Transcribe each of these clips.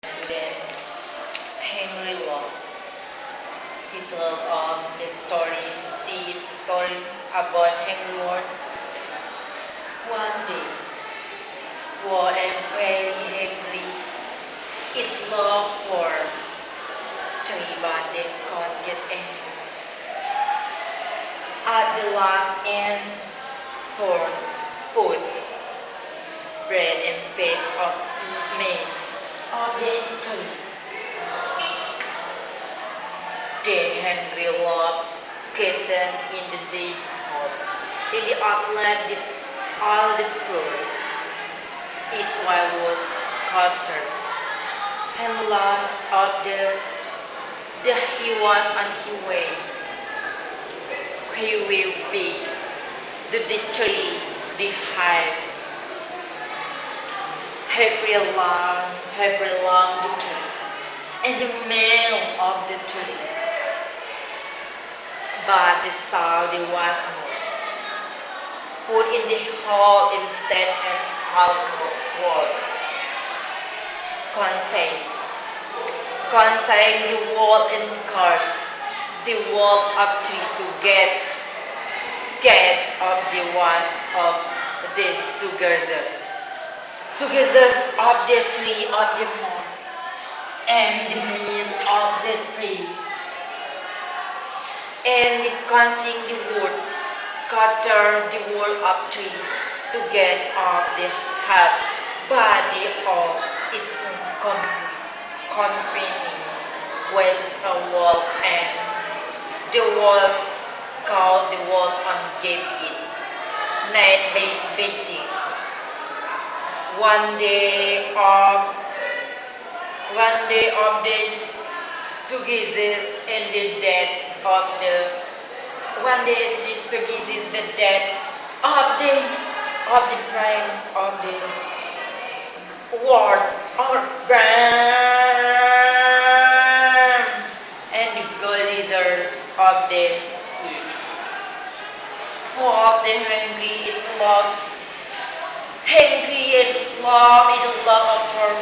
Students, Henry Law, title of the story. This story about Henry Ward. One day, Ward and very Henry is love for Cherry, but they can't get angry. At the last end, for food, bread and bits of meat of the Italy. The Henry Love kitchen in the neighborhood. In the outlet, all the floor is wildwood curtains, and lots of the he was on his way. He will beats the tree, the hive, every long the tree, and the male of the tree. But the sound was more. Put in the hall instead and outward. Consay. Consay the wall and cart. The wall up to get of the was of the sugars. Sugars of the tree of the moon and the meat of the tree. And it consing the wood, cutter the wood up tree to get off the hard body of its company with a wall, and the wall called the wall and gave it night baiting. One day of this Sugizes and the death of the one day is this Sugizes the death of the prince of the world or Ram and the glazers of the east. Who of the hungry is love. Hungry is love is love of her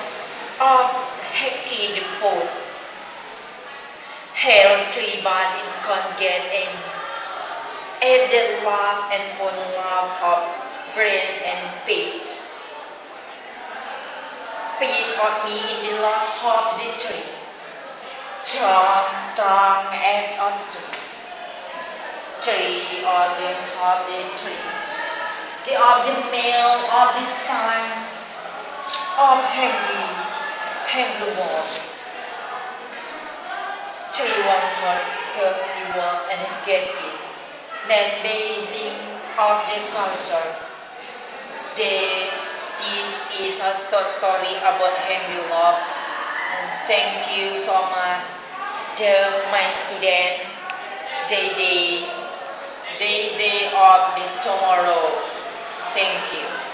of Heki the poets. Hail tree but it can't get in. At the last and for love of brain and page. Page of me in the love of the tree. Strong and obstinate. Tree of the tree. The of the male of the son of Henry Ward. Tree one got curse the world and get it. Next bathing of the culture. This is a short story about Henry Love, and thank you so much my student day of the tomorrow. Thank you.